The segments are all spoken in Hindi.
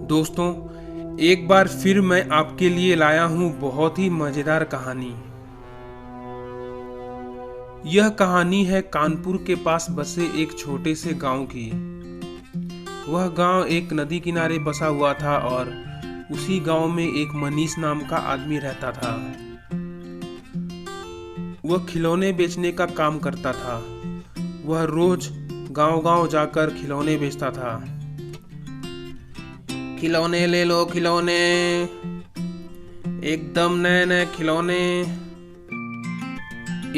दोस्तों, एक बार फिर मैं आपके लिए लाया हूँ बहुत ही मज़ेदार कहानी। यह कहानी है कानपुर के पास बसे एक छोटे से गांव की। वह गांव एक नदी किनारे बसा हुआ था और उसी गांव में एक मनीष नाम का आदमी रहता था। वह खिलौने बेचने का काम करता था। वह रोज गांव-गांव जाकर खिलौने बेचता था। खिलौने ले लो खिलौने, एकदम नए नए खिलौने।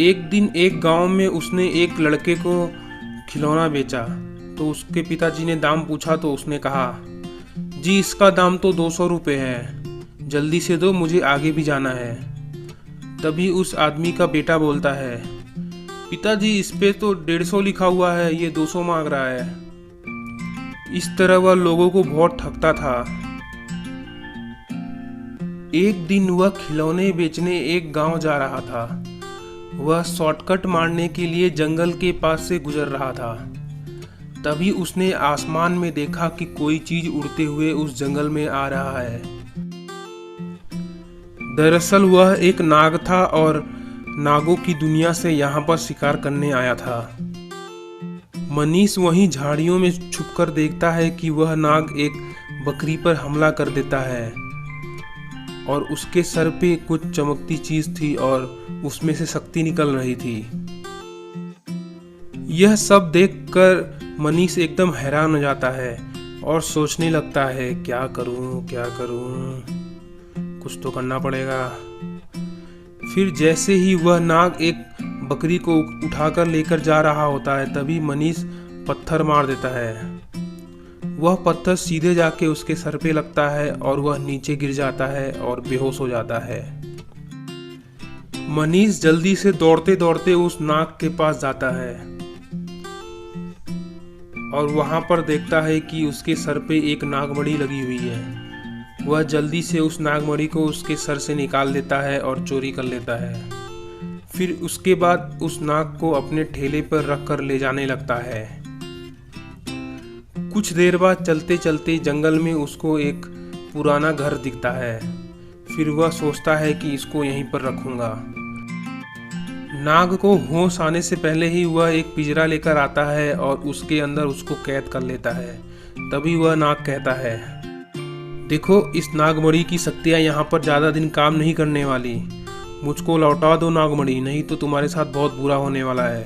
एक दिन एक गांव में उसने एक लड़के को खिलौना बेचा तो उसके पिताजी ने दाम पूछा तो उसने कहा, जी इसका दाम तो 200 रुपये है, जल्दी से दो, मुझे आगे भी जाना है। तभी उस आदमी का बेटा बोलता है, पिताजी इस पे तो 150 लिखा हुआ है, ये 200 मांग रहा है। इस तरह वह लोगों को बहुत ठगता था। एक दिन वह खिलौने बेचने एक गांव जा रहा था। वह शॉर्टकट मारने के लिए जंगल के पास से गुजर रहा था। तभी उसने आसमान में देखा कि कोई चीज उड़ते हुए उस जंगल में आ रहा है। दरअसल वह एक नाग था और नागों की दुनिया से यहाँ पर शिकार करने आया था। मनीष वहीं झाड़ियों में छुपकर देखता है कि वह नाग एक बकरी पर हमला कर देता है और उसके सर पे कुछ चमकती चीज थी और उसमें से शक्ति निकल रही थी। यह सब देखकर मनीष एकदम हैरान हो जाता है और सोचने लगता है, क्या करूं, कुछ तो करना पड़ेगा। फिर जैसे ही वह नाग एक बकरी को उठाकर लेकर जा रहा होता है, तभी मनीष पत्थर मार देता है। वह पत्थर सीधे जाके उसके सर पे लगता है और वह नीचे गिर जाता है और बेहोश हो जाता है। मनीष जल्दी से दौड़ते दौड़ते उस नाग के पास जाता है और वहां पर देखता है कि उसके सर पे एक नागमणि लगी हुई है। वह जल्दी से उस नागमणि को उसके सर से निकाल देता है और चोरी कर लेता है। फिर उसके बाद उस नाग को अपने ठेले पर रखकर ले जाने लगता है। कुछ देर बाद चलते चलते जंगल में उसको एक पुराना घर दिखता है। फिर वह सोचता है कि इसको यहीं पर रखूंगा। नाग को होश आने से पहले ही वह एक पिंजरा लेकर आता है और उसके अंदर उसको कैद कर लेता है। तभी वह नाग कहता है, देखो इस नागमणि की शक्तियाँ यहाँ पर ज़्यादा दिन काम नहीं करने वाली, मुझको लौटा दो नागमणि, नहीं तो तुम्हारे साथ बहुत बुरा होने वाला है।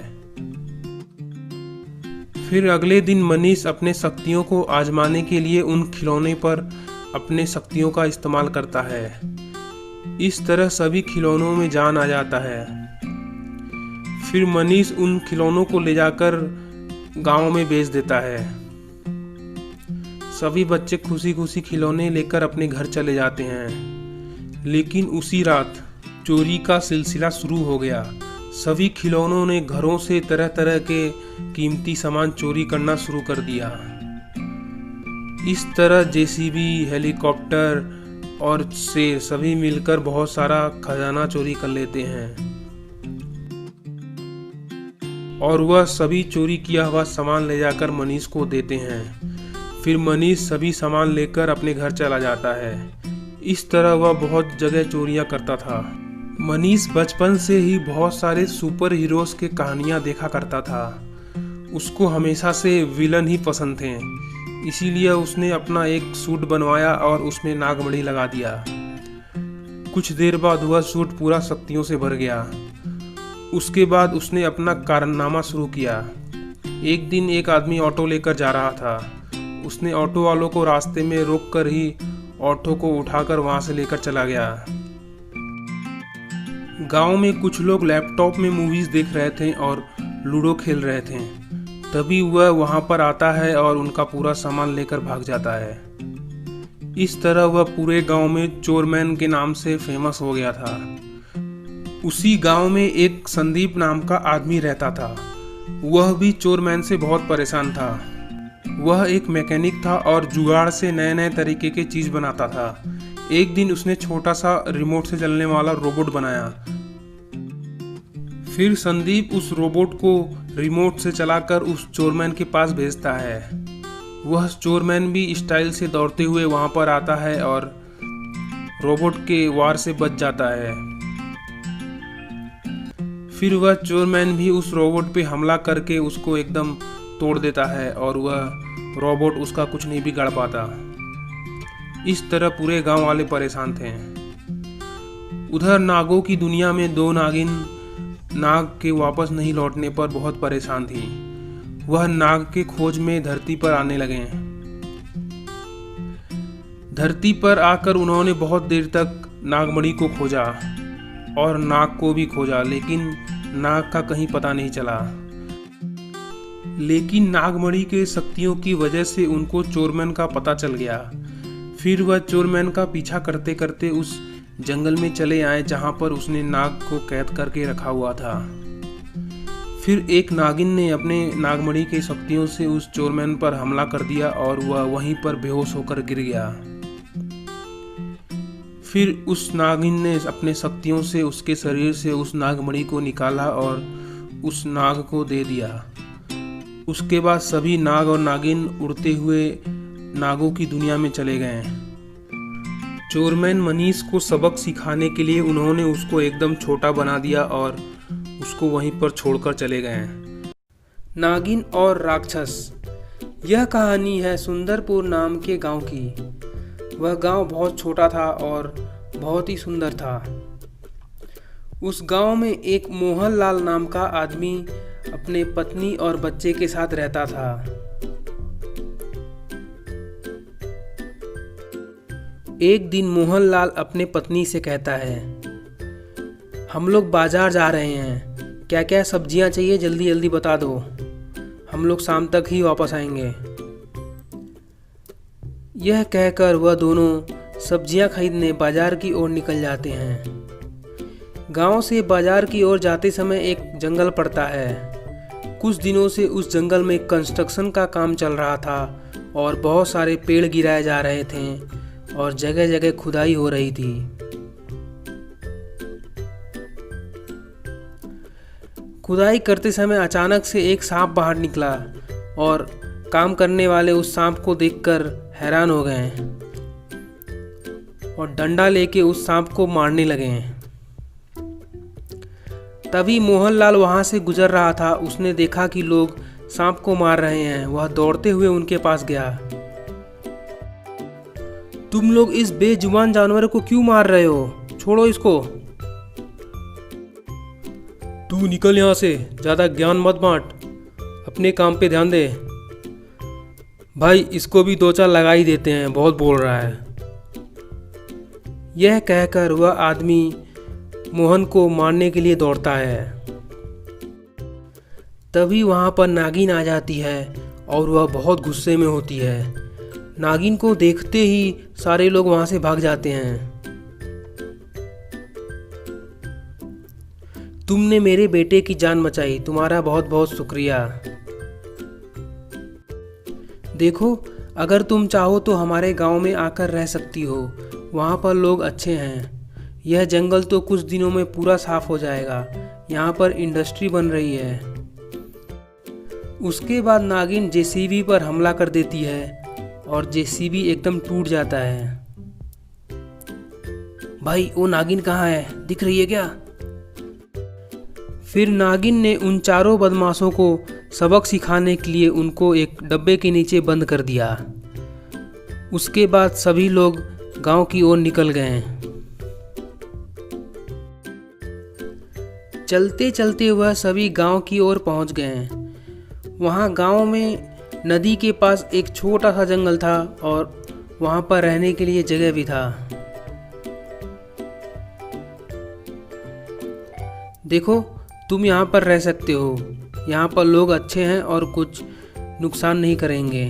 फिर अगले दिन मनीष अपने शक्तियों को आजमाने के लिए उन खिलौने पर अपने शक्तियों का इस्तेमाल करता है। इस तरह सभी खिलौनों में जान आ जाता है। फिर मनीष उन खिलौनों को ले जाकर गांव में बेच देता है। सभी बच्चे खुशी खुशी खिलौने लेकर अपने घर चले जाते हैं। लेकिन उसी रात चोरी का सिलसिला शुरू हो गया। सभी खिलौनों ने घरों से तरह तरह के कीमती सामान चोरी करना शुरू कर दिया। इस तरह जेसीबी, हेलीकॉप्टर और शेर सभी मिलकर बहुत सारा खजाना चोरी कर लेते हैं और वह सभी चोरी किया हुआ सामान ले जाकर मनीष को देते हैं। फिर मनीष सभी सामान लेकर अपने घर चला जाता है। इस तरह वह बहुत जगह चोरियां करता था। मनीष बचपन से ही बहुत सारे सुपर हीरोज के कहानियां देखा करता था। उसको हमेशा से विलन ही पसंद थे, इसीलिए उसने अपना एक सूट बनवाया और उसमें नागमणि लगा दिया। कुछ देर बाद वह सूट पूरा शक्तियों से भर गया। उसके बाद उसने अपना कारनामा शुरू किया। एक दिन एक आदमी ऑटो लेकर जा रहा था। उसने ऑटो वालों को रास्ते में रोककर ही ऑटो को उठाकर वहां से लेकर चला गया। गांव में कुछ लोग लैपटॉप में मूवीज देख रहे थे और लूडो खेल रहे थे। तभी वह वहां पर आता है और उनका पूरा सामान लेकर भाग जाता है। इस तरह वह पूरे गांव में चोरमैन के नाम से फेमस हो गया था। उसी गांव में एक संदीप नाम का आदमी रहता था। वह भी चोरमैन से बहुत परेशान था। वह एक मैकेनिक था और जुगाड़ से नए नए तरीके के चीज बनाता था। एक दिन उसने छोटा सा रिमोट से चलने वाला रोबोट बनाया। फिर संदीप उस रोबोट को रिमोट से चलाकर उस चोरमैन के पास भेजता है। वह चोरमैन भी स्टाइल से दौड़ते हुए वहां पर आता है और रोबोट के वार से बच जाता है। फिर वह चोरमैन भी उस रोबोट पे हमला करके उसको एकदम तोड़ देता है और वह रोबोट उसका कुछ नहीं बिगाड़ पाता। इस तरह पूरे गांव वाले परेशान थे। उधर नागों की दुनिया में दो नागिन नाग के वापस नहीं लौटने पर बहुत परेशान थी। वह नाग के खोज में धरती पर आने लगे। धरती पर आकर उन्होंने बहुत देर तक नागमणि को खोजा और नाग को भी खोजा, लेकिन नाग का कहीं पता नहीं चला। लेकिन नागमणि के शक्तियों की वजह से उनको चोरमैन का पता चल गया। फिर वह चोरमैन का पीछा करते करते उस जंगल में चले आए जहां पर उसने नाग को कैद करके रखा हुआ था। फिर एक नागिन ने अपने नागमणि की शक्तियों से उस चोरमैन पर हमला कर दिया और वह वहीं पर बेहोश होकर गिर गया। फिर उस नागिन ने अपने शक्तियों से उसके शरीर से उस नागमणि को निकाला और उस नाग को दे दिया। उसके बाद सभी नाग और नागिन उड़ते हुए नागों की दुनिया में चले गए। चोरमैन मनीष को सबक सिखाने के लिए उन्होंने उसको एकदम छोटा बना दिया और उसको वहीं पर छोड़कर चले गए। नागिन और राक्षस। यह कहानी है सुंदरपुर नाम के गांव की। वह गांव बहुत छोटा था और बहुत ही सुंदर था। उस गांव में एक मोहनलाल नाम का आदमी अपने पत्नी और बच्चे के साथ रहता था। एक दिन मोहनलाल अपने पत्नी से कहता है, हम लोग बाजार जा रहे हैं, क्या क्या सब्जियां चाहिए जल्दी जल्दी बता दो, हम लोग शाम तक ही वापस आएंगे। यह कहकर वह दोनों सब्जियां खरीदने बाजार की ओर निकल जाते हैं। गांव से बाजार की ओर जाते समय एक जंगल पड़ता है। कुछ दिनों से उस जंगल में कंस्ट्रक्शन का काम चल रहा था और बहुत सारे पेड़ गिराए जा रहे थे और जगह जगह खुदाई हो रही थी। खुदाई करते समय अचानक से एक सांप बाहर निकला और काम करने वाले उस सांप को देखकर हैरान हो गए और डंडा लेके उस सांप को मारने लगे। तभी मोहनलाल वहां से गुजर रहा था। उसने देखा कि लोग सांप को मार रहे हैं। वह दौड़ते हुए उनके पास गया। तुम लोग इस बेजुबान जानवर को क्यों मार रहे हो? छोड़ो इसको। तू निकल यहाँ से, ज्यादा ज्ञान मत बांट, अपने काम पे ध्यान दे। भाई इसको भी दो चार लगा ही देते हैं, बहुत बोल रहा है। यह कहकर वह आदमी मोहन को मारने के लिए दौड़ता है। तभी वहां पर नागिन आ जाती है और वह बहुत गुस्से में होती है। नागिन को देखते ही सारे लोग वहां से भाग जाते हैं। तुमने मेरे बेटे की जान बचाई, तुम्हारा बहुत बहुत शुक्रिया। देखो, अगर तुम चाहो तो हमारे गांव में आकर रह सकती हो, वहां पर लोग अच्छे हैं। यह जंगल तो कुछ दिनों में पूरा साफ हो जाएगा, यहाँ पर इंडस्ट्री बन रही है। उसके बाद नागिन जेसीबी पर हमला कर देती है और जेसीबी एकदम टूट जाता है। भाई वो नागिन कहाँ है, दिख रही है क्या? फिर नागिन ने उन चारों बदमाशों को सबक सिखाने के लिए उनको एक डब्बे के नीचे बंद कर दिया। उसके बाद सभी लोग गांव की ओर निकल गए। चलते चलते वह सभी गांव की ओर पहुंच गए। वहां गांव में नदी के पास एक छोटा सा जंगल था और वहां पर रहने के लिए जगह भी था। देखो, तुम यहाँ पर रह सकते हो, यहाँ पर लोग अच्छे हैं और कुछ नुकसान नहीं करेंगे।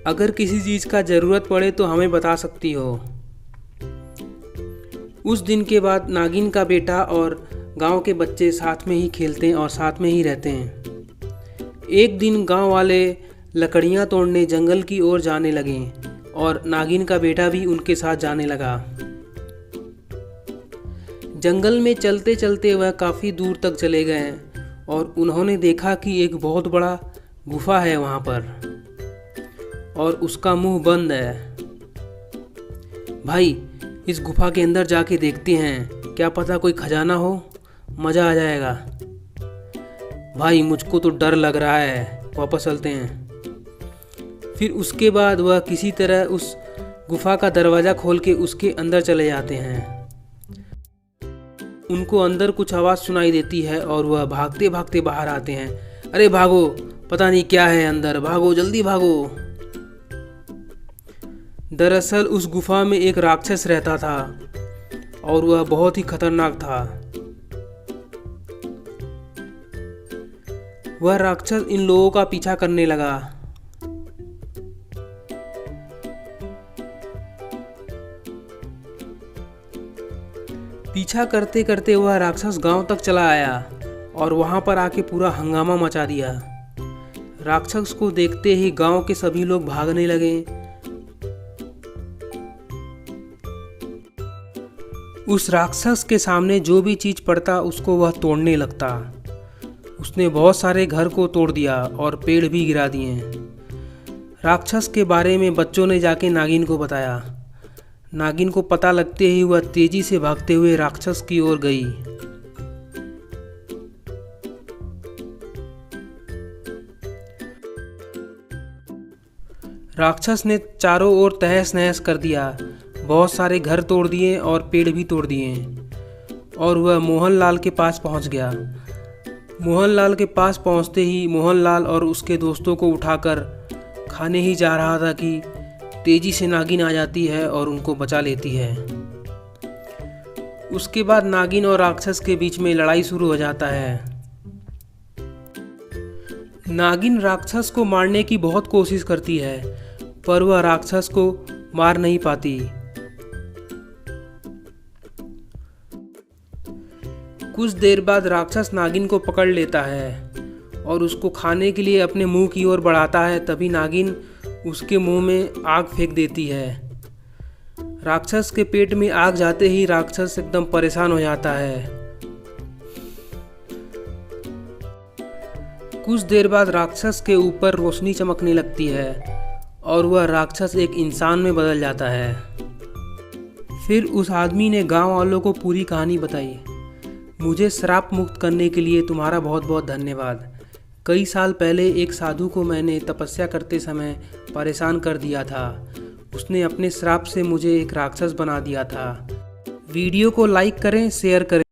अगर किसी चीज का जरूरत पड़े तो हमें बता सकती हो। उस दिन के बाद नागिन का बेटा और गांव के बच्चे साथ में ही खेलते हैं और साथ में ही रहते हैं। एक दिन गांव वाले लकड़ियां तोड़ने जंगल की ओर जाने लगे और नागिन का बेटा भी उनके साथ जाने लगा। जंगल में चलते चलते वह काफ़ी दूर तक चले गए और उन्होंने देखा कि एक बहुत बड़ा गुफा है वहाँ पर और उसका मुंह बंद है। भाई इस गुफा के अंदर जाके देखते हैं, क्या पता कोई खजाना हो, मज़ा आ जाएगा। भाई मुझको तो डर लग रहा है, वापस चलते हैं। फिर उसके बाद वह किसी तरह उस गुफा का दरवाज़ा खोल के उसके अंदर चले जाते हैं। उनको अंदर कुछ आवाज़ सुनाई देती है और वह भागते भागते बाहर आते हैं। अरे भागो, पता नहीं क्या है अंदर, भागो जल्दी भागो। दरअसल उस गुफा में एक राक्षस रहता था और वह बहुत ही खतरनाक था। वह राक्षस इन लोगों का पीछा करने लगा। पीछा करते करते वह राक्षस गांव तक चला आया और वहां पर आके पूरा हंगामा मचा दिया। राक्षस को देखते ही गांव के सभी लोग भागने लगे। उस राक्षस के सामने जो भी चीज पड़ता उसको वह तोड़ने लगता। उसने बहुत सारे घर को तोड़ दिया और पेड़ भी गिरा दिए। राक्षस के बारे में बच्चों ने जाके नागिन को बताया। नागिन को पता लगते ही वह तेजी से भागते हुए राक्षस की ओर गई। राक्षस ने चारों ओर तहस नहस कर दिया, बहुत सारे घर तोड़ दिए और पेड़ भी तोड़ दिए और वह मोहनलाल के पास पहुंच गया। मोहनलाल के पास पहुंचते ही मोहनलाल और उसके दोस्तों को उठाकर खाने ही जा रहा था कि तेजी से नागिन आ जाती है और उनको बचा लेती है। उसके बाद नागिन और राक्षस के बीच में लड़ाई शुरू हो जाता है। नागिन राक्षस को मारने की बहुत कोशिश करती है पर वह राक्षस को मार नहीं पाती। कुछ देर बाद राक्षस नागिन को पकड़ लेता है और उसको खाने के लिए अपने मुंह की ओर बढ़ाता है। तभी नागिन उसके मुंह में आग फेंक देती है। राक्षस के पेट में आग जाते ही राक्षस एकदम परेशान हो जाता है। कुछ देर बाद राक्षस के ऊपर रोशनी चमकने लगती है और वह राक्षस एक इंसान में बदल जाता है। फिर उस आदमी ने गांव वालों को पूरी कहानी बताई। मुझे श्राप मुक्त करने के लिए तुम्हारा बहुत बहुत धन्यवाद। कई साल पहले एक साधु को मैंने तपस्या करते समय परेशान कर दिया था। उसने अपने श्राप से मुझे एक राक्षस बना दिया था। वीडियो को लाइक करें, शेयर करें।